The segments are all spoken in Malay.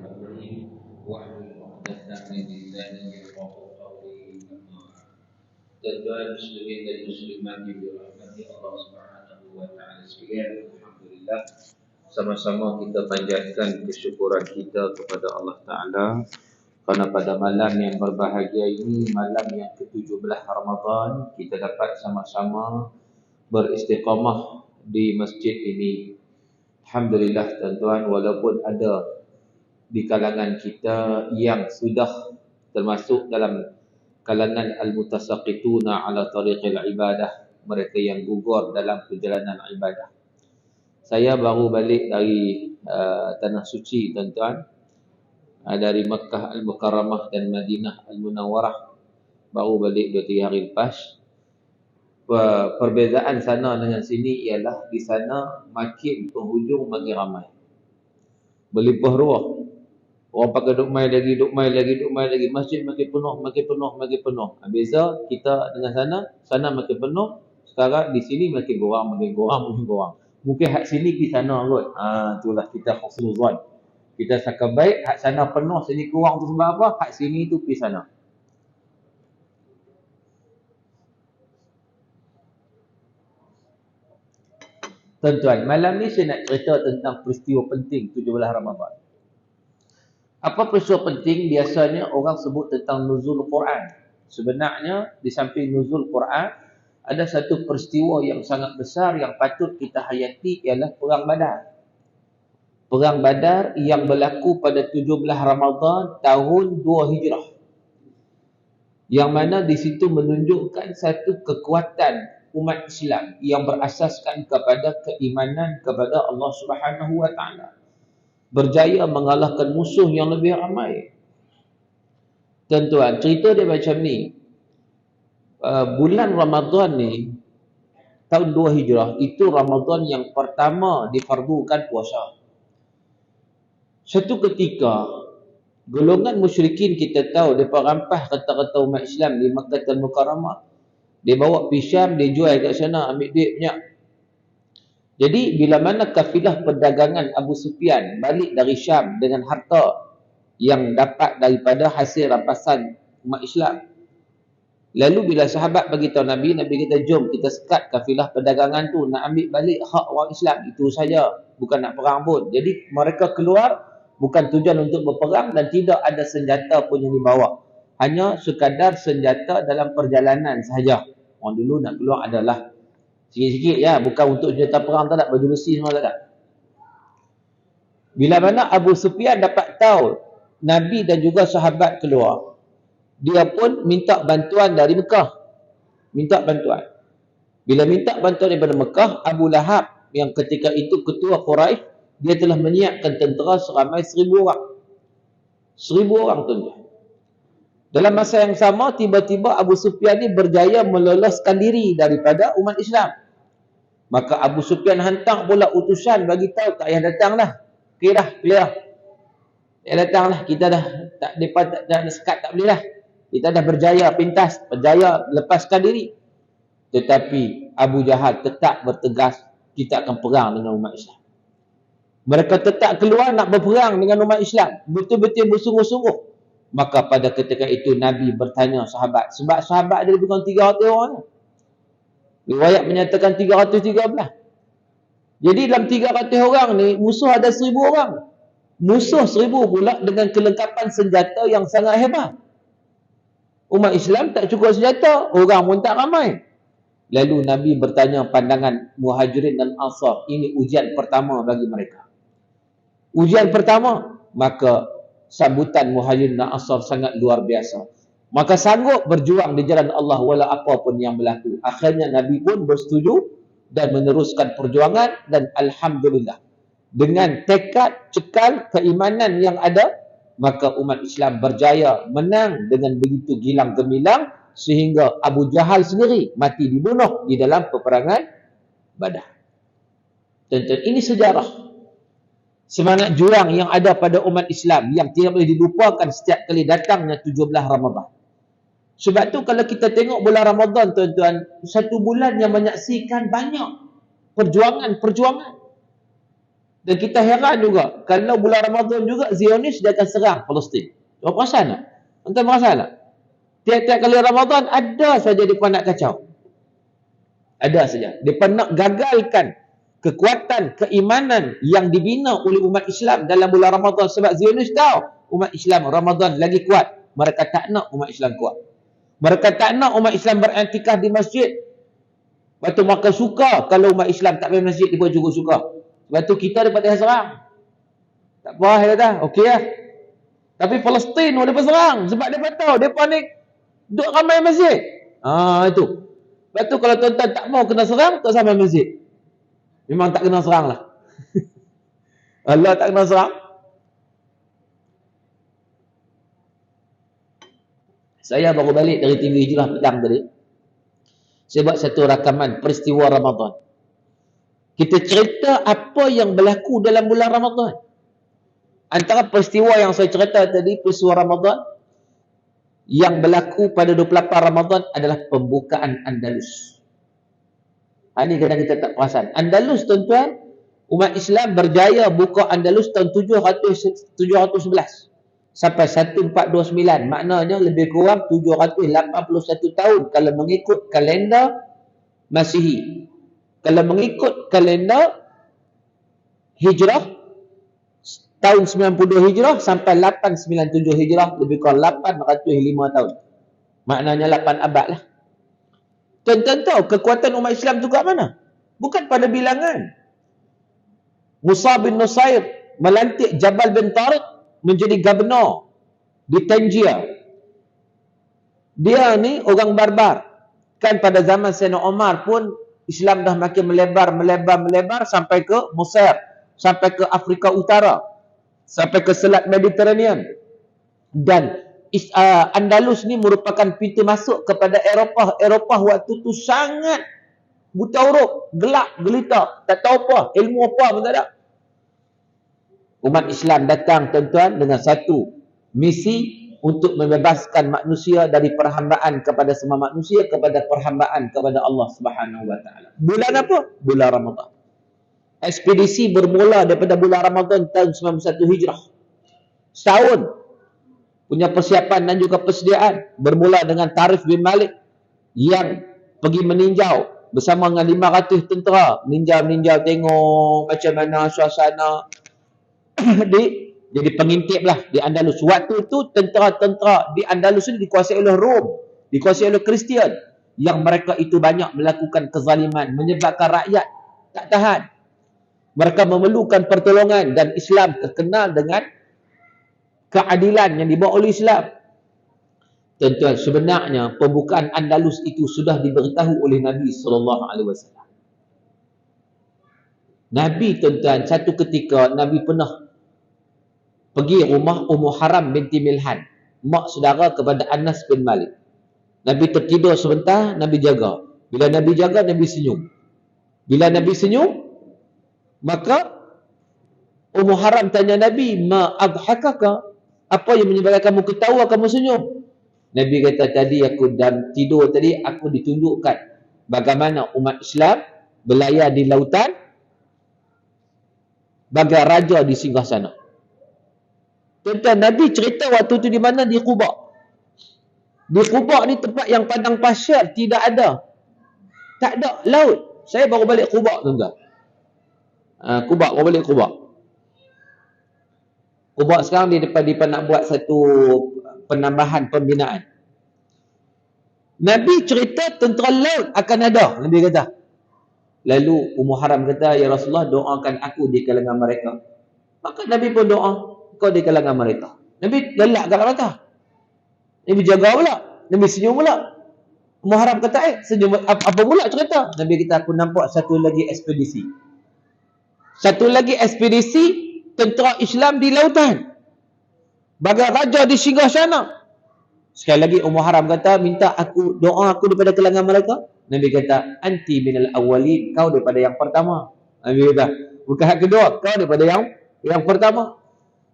أمري واحلل عقدة من لساني يفقهوا قولي أما بعد. Tuan-tuan muslimin dan muslimat yang dirahmati Allah Subhanahu wa taala sekalian, alhamdulillah sama-sama kita panjatkan kesyukuran kita kepada Allah Taala kerana pada malam yang berbahagia ini, malam yang ke-17 Ramadan, kita dapat sama-sama beristiqamah di masjid ini. Alhamdulillah tuan-tuan, walaupun ada di kalangan kita yang sudah termasuk dalam kalangan al-mutasaqituna ala tariqil ibadah, mereka yang gugur dalam perjalanan ibadah. Saya baru balik dari Tanah Suci tuan-tuan, dari Makkah Al-Mukarramah dan Madinah Al-Munawwarah, baru balik 2-3 hari lepas. Perbezaan sana dengan sini ialah di sana makin penghujung makin ramai, berlimpah ruah. Orang pakai duk mai lagi, masjid makin penuh. Beza kita dengan sana makin penuh, sekarang di sini makin kurang. Mungkin hak sini di sana kot. Itulah kita husnuzan. Kita sangka baik, hak sana penuh, sini kurang tu sebab apa? Hak sini tu pergi sana. Tuan-tuan, malam ni saya nak cerita tentang peristiwa penting 17 Ramadan. Apa peristiwa penting? Biasanya orang sebut tentang nuzul Quran. Sebenarnya di samping nuzul Quran, ada satu peristiwa yang sangat besar yang patut kita hayati, ialah Perang Badar. Perang Badar yang berlaku pada 17 Ramadan tahun 2 Hijrah. Yang mana di situ menunjukkan satu kekuatan umat Islam yang berasaskan kepada keimanan kepada Allah Subhanahu wa taala. Berjaya mengalahkan musuh yang lebih ramai. Tuan-tuan, cerita dia macam ni. Bulan Ramadan ni, tahun 2 Hijrah, itu Ramadan yang pertama difardukan puasa. Satu ketika, golongan musyrikin kita tahu, mereka rampas kata-kata umat Islam di Makkah Al-Mukarramah. Dia bawa pergi Syam, dia jual kat sana, ambil duit banyak. Jadi bila mana kafilah perdagangan Abu Sufyan balik dari Syam dengan harta yang dapat daripada hasil rampasan umat Islam. Lalu bila sahabat bagi tahu Nabi kata, jom kita sekat kafilah perdagangan tu, nak ambil balik hak orang Islam, itu saja, bukan nak perang pun. Jadi mereka keluar bukan tujuan untuk berperang dan tidak ada senjata pun yang dibawa. Hanya sekadar senjata dalam perjalanan sahaja. Orang dulu nak keluar adalah sikit-sikit ya, bukan untuk senjata perang, tak ada, baju besi semua tak ada. Bila mana Abu Sufyan dapat tahu Nabi dan juga sahabat keluar, dia pun minta bantuan dari Mekah. Minta bantuan. Bila minta bantuan daripada Mekah, Abu Lahab yang ketika itu ketua Quraisy, dia telah menyiapkan tentera seramai 1,000 orang. 1,000 orang tuan-tuan. Dalam masa yang sama, tiba-tiba Abu Sufyan ni berjaya meloloskan diri daripada umat Islam. Maka Abu Sufyan hantar pula utusan bagi tahu, tak payah datang dah. Okey dah, clear. Tak payah datang lah, kita dah tak sekat, tak boleh dah. Kita dah berjaya pintas, berjaya lepaskan diri. Tetapi Abu Jahal tetap bertegas, kita akan perang dengan umat Islam. Mereka tetap keluar nak berperang dengan umat Islam, betul-betul bersungguh-sungguh. Maka pada ketika itu Nabi bertanya sahabat, sebab sahabat dia lebih kurang 300 orang. Riwayat menyatakan 313. Jadi dalam 300 orang ni, musuh ada 1,000 orang. Musuh 1,000 pula dengan kelengkapan senjata yang sangat hebat. Umat Islam tak cukup senjata, orang pun tak ramai. Lalu Nabi bertanya pandangan Muhajirin dan Ansar. Ini ujian pertama bagi mereka. Ujian pertama, maka sambutan Muhajirin dan Ansar sangat luar biasa. Maka sanggup berjuang di jalan Allah wala apapun yang berlaku. Akhirnya Nabi pun bersetuju dan meneruskan perjuangan, dan alhamdulillah dengan tekad cekal keimanan yang ada, maka umat Islam berjaya menang dengan begitu gilang gemilang sehingga Abu Jahal sendiri mati dibunuh di dalam peperangan Badar. Tentu ini sejarah semangat juang yang ada pada umat Islam yang tidak boleh dilupakan setiap kali datangnya 17 Ramadan. Sebab tu kalau kita tengok bulan Ramadan tuan-tuan, satu bulan yang menyaksikan banyak perjuangan-perjuangan. Dan kita heran juga, kalau bulan Ramadan juga, Zionis dia akan serang Palestin. Kau perasan tak? Tuan perasan tak? Tiap-tiap kali Ramadan, ada saja mereka nak kacau. Ada saja. Mereka nak gagalkan kekuatan keimanan yang dibina oleh umat Islam dalam bulan Ramadan. Sebab Zionis tahu, umat Islam Ramadan lagi kuat. Mereka tak nak umat Islam kuat. Mereka tak nak umat Islam berantikaf di masjid. Lepas tu mereka suka kalau umat Islam tak pergi masjid, mereka juga suka. Sebab tu kita daripada serang. Tak apa, saya kata, okey lah. Tapi Palestin mereka serang. Sebab mereka tahu, mereka ni duduk ramai masjid. Itu. Lepas tu kalau tuan-tuan tak mau kena serang, tak sampai masjid. Memang tak kena serang lah. Allah tak kena serang. Saya baru balik dari TV Hijrah petang tadi. Saya buat satu rakaman peristiwa Ramadan. Kita cerita apa yang berlaku dalam bulan Ramadan. Antara peristiwa yang saya cerita tadi, peristiwa Ramadan, yang berlaku pada 28 Ramadan adalah pembukaan Andalus. Ini kadang kita tak perasan. Andalus, tuan-tuan, umat Islam berjaya buka Andalus tahun 711 sampai 1429. Maknanya lebih kurang 781 tahun kalau mengikut kalender Masihi. Kalau mengikut kalender Hijrah, tahun 92 Hijrah sampai 897 Hijrah, lebih kurang 805 tahun. Maknanya 8 abad lah. Tuan-tuan tahu kekuatan umat Islam tu kat mana? Bukan pada bilangan. Musa bin Nusair melantik Jabal bin Tariq menjadi gubernur di Tangier. Dia ni orang barbar. Kan pada zaman Sayyidina Umar pun Islam dah makin melebar sampai ke Mesir, sampai ke Afrika Utara, sampai ke Selat Mediterranean. Dan Andalus ni merupakan pintu masuk kepada Eropah. Eropah waktu tu sangat buta huruf, gelap, gelita, tak tahu apa, ilmu apa pun tak ada. Umat Islam datang, tuan-tuan, dengan satu misi untuk membebaskan manusia dari perhambaan kepada semua manusia, kepada perhambaan kepada Allah Subhanahu wa taala. Bulan apa? Bulan Ramadan. Ekspedisi bermula daripada bulan Ramadan tahun 91 Hijrah. Setahun punya persiapan dan juga persediaan. Bermula dengan Tarif bin Malik yang pergi meninjau bersama dengan 500 tentera. Meninjau tengok macam mana suasana jadi pengintip lah di Andalus. Waktu itu tentera-tentera di Andalus ini dikuasai oleh Rom, dikuasai oleh Kristian, yang mereka itu banyak melakukan kezaliman, menyebabkan rakyat tak tahan. Mereka memerlukan pertolongan dan Islam terkenal dengan keadilan yang dibawa oleh Islam. Tuan-tuan, sebenarnya pembukaan Andalus itu sudah diberitahu oleh Nabi SAW. Nabi, tuan-tuan, satu ketika Nabi pernah pergi rumah Ummu Haram binti Milhan, mak saudara kepada Anas bin Malik. Nabi tertidur sebentar, Nabi jaga. Bila Nabi jaga, Nabi senyum. Bila Nabi senyum, maka Ummu Haram tanya Nabi, ma adhakaka? Apa yang menyebabkan kamu ketawa, kamu senyum? Nabi kata, tadi aku dalam tidur tadi, aku ditunjukkan bagaimana umat Islam berlayar di lautan bagai raja di singgasana. Tuan-tuan, Nabi cerita waktu tu di mana? Di Quba. Di Quba ni tempat yang padang pasir, tidak ada. Tak ada laut. Saya baru balik Quba, tuan-tuan. Quba, baru balik Quba. Quba sekarang dia nak buat satu penambahan pembinaan. Nabi cerita tentera laut akan ada. Nabi kata. Lalu Ummu Haram kata, ya Rasulullah, doakan aku di kalangan mereka. Maka Nabi pun doa, kau di kalangan mereka. Nabi lelak kat mata. Nabi jaga pula. Nabi senyum pula. Ummu Haram kata, senyum apa pula cerita? Nabi kata, aku nampak satu lagi ekspedisi. Satu lagi ekspedisi tentera Islam di lautan. Bagai raja di singgasana. Sekali lagi Ummu Haram kata, minta aku doa aku daripada kalangan mereka. Nabi kata, anti minal awwalin, kau daripada yang pertama. Nabi kata, bukan hak kedua, kau daripada yang pertama.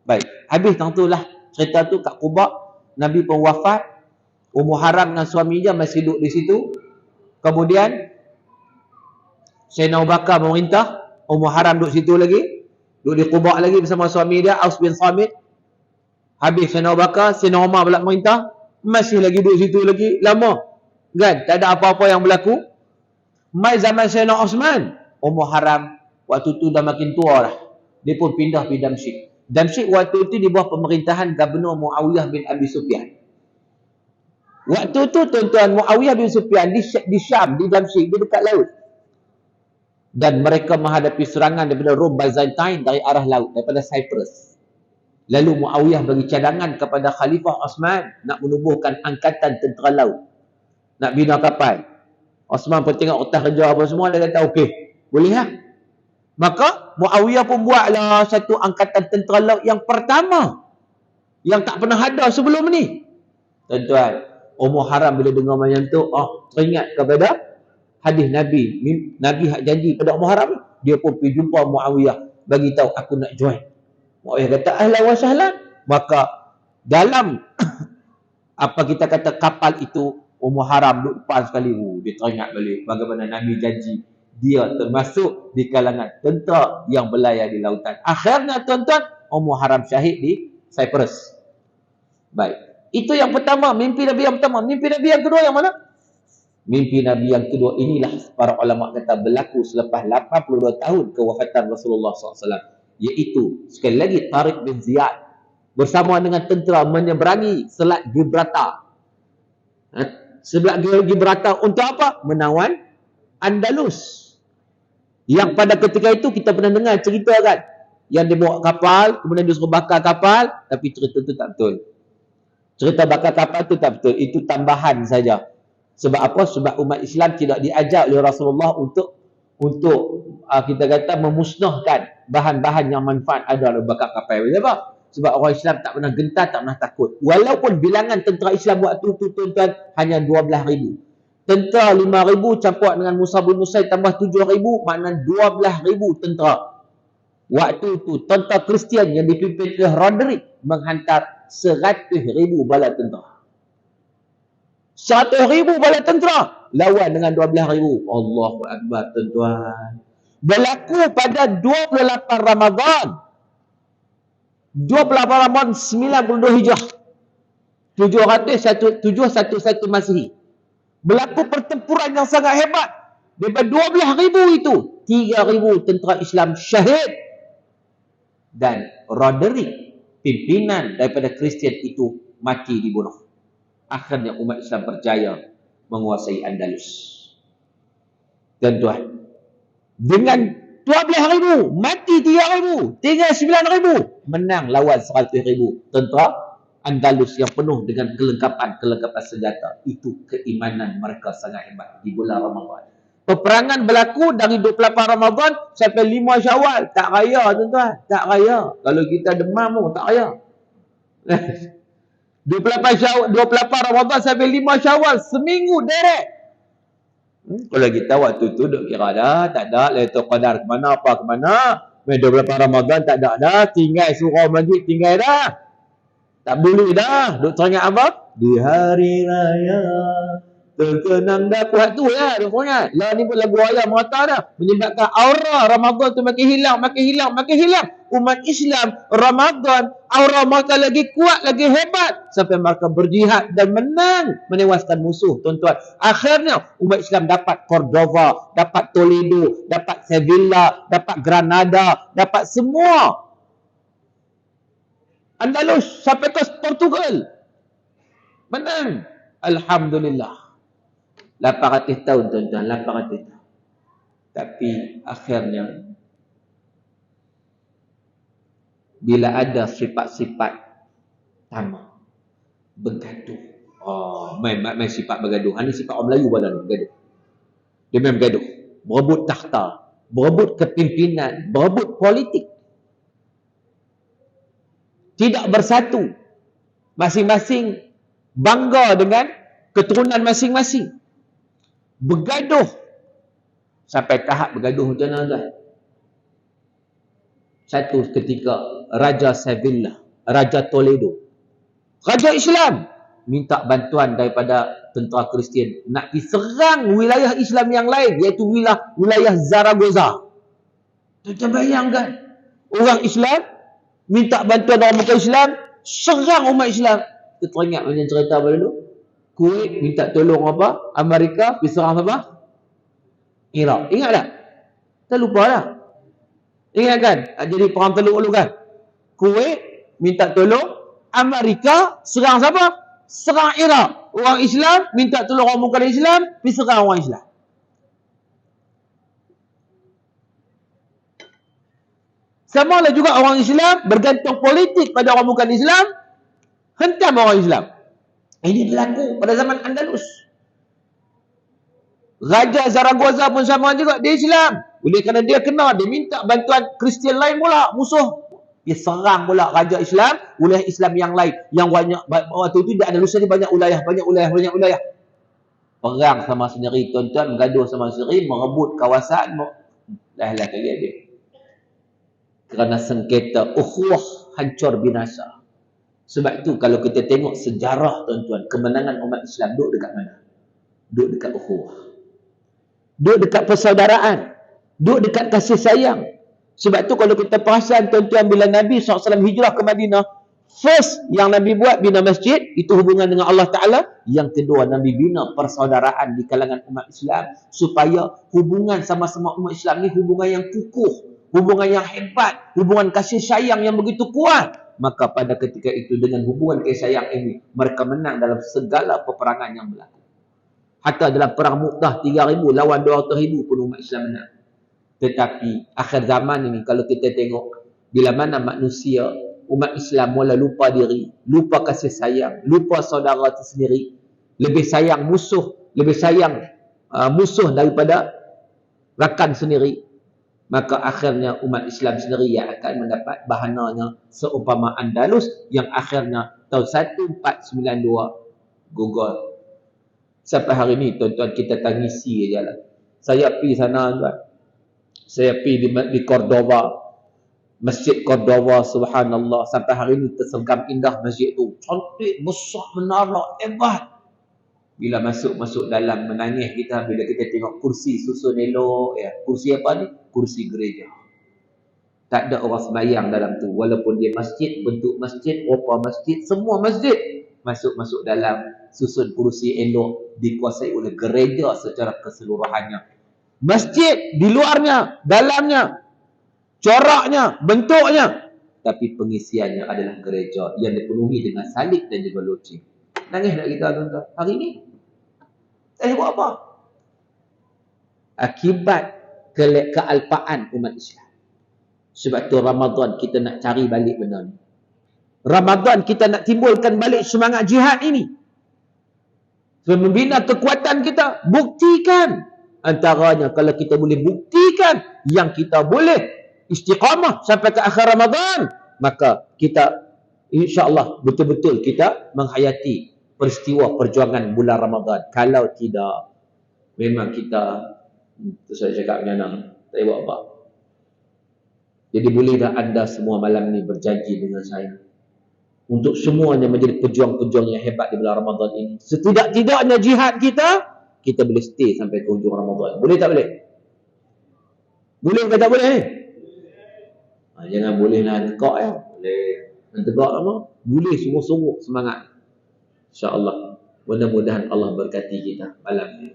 Baik, habis tentulah cerita tu kat Quba. Nabi pun wafat. Ummu Haram dengan suami dia masih duduk di situ. Kemudian Sayyidina Abu Bakar memerintah, Ummu Haram duduk situ lagi. Duduk di Quba lagi bersama suami dia, Aus bin Samit. Habis Sayyidina Abu Bakar, Sayyidina Umar pula merintah, masih lagi duduk situ lagi, lama. Kan? Tak ada apa-apa yang berlaku. Mai zaman Sayyidina Osman, Ummu Haram waktu tu dah makin tua dah. Dia pun pindah pergi Damsyik. Damsyik waktu itu di bawah pemerintahan Gubernur Muawiyah bin Abi Sufyan. Waktu tu tuan-tuan, Muawiyah bin Sufyan di Syam, di Damsyik, di dekat laut. Dan mereka menghadapi serangan daripada Rom Byzantine dari arah laut, daripada Cyprus. Lalu Muawiyah bagi cadangan kepada Khalifah Osman nak menubuhkan angkatan tentera laut. Nak bina kapal. Osman pun tengok otak kerja apa semua, dia kata okey, boleh lah. Maka Muawiyah pun buatlah satu angkatan tentera laut yang pertama, yang tak pernah ada sebelum ni. Tuan-tuan, Ummu Haram bila dengar macam tu, teringat kepada hadis Nabi. Nabi hak janji pada Ummu Haram, dia pun pergi jumpa Muawiyah, bagi tahu aku nak join. Muawiyah kata ahlan wa sahlan. Maka dalam apa kita kata kapal itu, Ummu Haram duduk depan sekali. Dia teringat balik bagaimana Nabi janji dia termasuk di kalangan tentera yang berlayar di lautan. Akhirnya tuan-tuan, Ummu Haram syahid di Cyprus. Baik, itu yang pertama, mimpi Nabi yang pertama. Mimpi Nabi yang kedua yang mana? Mimpi Nabi yang kedua inilah para ulama kata berlaku selepas 82 tahun kewafatan Rasulullah SAW. Iaitu sekali lagi Tariq bin Ziyad bersama dengan tentera menyeberangi Selat Gibraltar. Selat Gibraltar untuk apa? Menawan Andalus. Yang pada ketika itu kita pernah dengar cerita kan, yang dia bawa kapal, kemudian dia suruh bakar kapal, tapi cerita tu tak betul. Cerita bakar kapal tu tak betul. Itu tambahan saja. Sebab apa? Sebab umat Islam tidak diajar oleh Rasulullah untuk kita kata memusnahkan bahan-bahan yang manfaat ada dalam bakar kapal. Kenapa? Sebab orang Islam tak pernah gentar, tak pernah takut. Walaupun bilangan tentera Islam waktu itu tuan-tuan hanya 12,000. Tentera 5,000 campur dengan Musa bin Nusair tambah 7,000, maknanya 12,000 tentera. Waktu itu tentera Kristian yang dipimpin oleh Roderick menghantar 100,000 bala tentera. 100,000 bala tentera lawan dengan 12,000. Allahu Akbar tuan-tuan. Berlaku pada 28 Ramadan. 28 Ramadan 92 Hijrah. 711 Masihi. Berlaku pertempuran yang sangat hebat. Daripada 12,000 itu, 3,000 tentera Islam syahid. Dan Roderick, pimpinan daripada Kristian itu, mati dibunuh. Akhirnya umat Islam berjaya menguasai Andalus. Tuan-tuan, dengan 12,000, mati 3,000, tinggal 9,000, menang lawan 100,000 tentera Andalus yang penuh dengan kelengkapan senjata. Itu keimanan mereka sangat hebat di bulan Ramadan. Peperangan berlaku dari 28 Ramadan sampai 5 Syawal. Tak raya tuan-tuan, tak raya. Kalau kita demam pun tak raya. 28 Ramadan sampai 5 Syawal, seminggu direct. Kalau kita waktu tu duk kira dah, tak ada Lailatul Qadar ke mana apa ke mana. 28 Ramadan tak ada dah, tinggal surau masjid tinggal dah. Tak boleh dah. Duk teringat apa? Di hari raya terkenang dapat tu ya. Duk teringat. Lah ni pun lagu ayam merata dah. Menyebabkan aura Ramadan tu makin hilang. Umat Islam Ramadan aura mereka lagi kuat, lagi hebat. Sampai mereka berjihad dan menang. Menewaskan musuh tuan-tuan. Akhirnya umat Islam dapat Cordova, dapat Toledo, dapat Sevilla, dapat Granada, dapat semua Andalus sampai ke Portugal. Menang. Alhamdulillah. 800 tahun tuan-tuan, 800 tahun. Tapi akhirnya bila ada sifat-sifat tamak, bergaduh. Main sifat bergaduh. Ini sifat orang Melayu pada bergaduh. Dia main bergaduh. Berebut takhta, berebut kepimpinan, berebut politik. Tidak bersatu. Masing-masing bangga dengan keturunan masing-masing. Bergaduh. Sampai tahap bergaduh macam mana? Satu ketika Raja Sevilla, Raja Toledo, Raja Islam minta bantuan daripada tentera Kristian nak pergi serang wilayah Islam yang lain, iaitu wilayah Zaragoza. Kita bayangkan Orang Islam minta bantuan orang bukan Islam, serang umat Islam. Kita teringat macam cerita apa dulu? Kuwait minta tolong apa? Amerika pergi serang apa? Iraq. Ingat tak? Kita lupa lah. Ingat kan? Jadi perang Teluk dulu kan? Kuwait minta tolong, Amerika serang siapa? Serang Iraq. Orang Islam minta tolong orang bukan Islam, pergi serang orang Islam. Sama lah juga orang Islam bergantung politik pada orang bukan Islam, hentam orang Islam. Ini berlaku pada zaman Andalus. Raja Zaragoza pun sama juga, dia Islam. Oleh kerana dia kena, dia minta bantuan Kristian lain pula, musuh. Dia serang pula Raja Islam, wilayah Islam yang lain. Yang banyak, waktu itu di Andalus ni banyak wilayah. Perang sama sendiri, tuan-tuan, bergaduh sama sendiri, merebut kawasan. Dah kaya dia. Kerana sengketa ukhuwah hancur binasa. Sebab itu kalau kita tengok sejarah, tuan-tuan, kemenangan umat Islam duduk dekat mana? Duduk dekat ukhuwah. Duduk dekat persaudaraan. Duduk dekat kasih sayang. Sebab tu kalau kita perasan, tuan-tuan, bila Nabi SAW hijrah ke Madinah, first yang Nabi buat bina masjid, itu hubungan dengan Allah Ta'ala. Yang kedua, Nabi bina persaudaraan di kalangan umat Islam, supaya hubungan sama-sama umat Islam ni hubungan yang kukuh, hubungan yang hebat, hubungan kasih sayang yang begitu kuat. Maka pada ketika itu, dengan hubungan kasih sayang ini, mereka menang dalam segala peperangan yang berlaku. Hatta dalam perang Mu'tah 3,000 lawan 200,000 pun umat Islam menang. Tetapi akhir zaman ini, kalau kita tengok, bila mana manusia, umat Islam mula lupa diri, lupa kasih sayang, lupa saudara itu sendiri, lebih sayang musuh, musuh daripada rakan sendiri, maka akhirnya umat Islam sendiri yang akan mendapat bahananya seumpama Andalus yang akhirnya tahun 1492 gugur. Sampai hari ni, tuan-tuan, kita tangisi je lah. Saya pergi sana, tuan. Saya pergi di Cordoba. Masjid Cordoba, subhanallah. Sampai hari ni tersergam indah masjid tu. Cantik, besar, menara, hebat. Bila masuk dalam, menangis kita bila kita tengok kursi susun elok. Ya. Kursi apa ni? Kursi gereja. Tak ada orang sembahyang dalam tu. Walaupun dia masjid, bentuk masjid, rupa masjid, semua masjid. Masuk dalam, susun kursi elok, dikuasai oleh gereja secara keseluruhannya. Masjid di luarnya, dalamnya, coraknya, bentuknya, tapi pengisiannya adalah gereja yang dipenuhi dengan salib dan juga loceng. Nangis tak kita, tuan-tuan? Hari ni saya buat apa? Akibat kealpaan umat Islam. Sebab tu Ramadan kita nak cari balik benda ni. Ramadan kita nak timbulkan balik semangat jihad ini. Membina kekuatan kita. Buktikan. Antaranya kalau kita boleh buktikan yang kita boleh istiqamah sampai ke akhir Ramadan, maka kita insya-Allah betul-betul kita menghayati peristiwa perjuangan bulan Ramadan. Kalau tidak, memang kita, itu saya cakap macam tak buat apa. Jadi bolehlah anda semua malam ni berjanji dengan saya untuk semuanya menjadi pejuang-pejuang yang hebat di bulan Ramadan ini. Setidak-tidaknya jihad kita boleh stay sampai ke hujung Ramadan. Boleh tak boleh? Boleh ke tak boleh? Jangan boleh nak tegak ya. Boleh. Nak tegak apa? Boleh sungguh-sungguh semangat. InsyaAllah. Mudah-mudahan Allah berkati kita malam ni.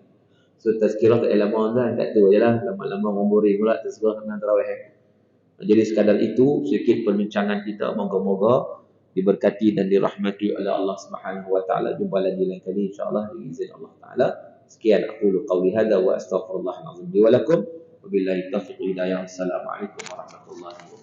So tazkirah tak lama kan? Kat tu je lah. Lama-lama ngombori pula tazkirah dengan tarawih. Jadi sekadar itu sedikit perbincangan kita. Moga-moga diberkati dan dirahmati oleh Allah Subhanahu wa taala. Jumpa lagi lain kali insya-Allah dengan izin Allah taala. Sekian aqulu qawli hadza wa astaghfirullahal azim li wa lakum. Wabillahi taufiq hidayah. Assalamualaikum warahmatullahi wabarakatuh.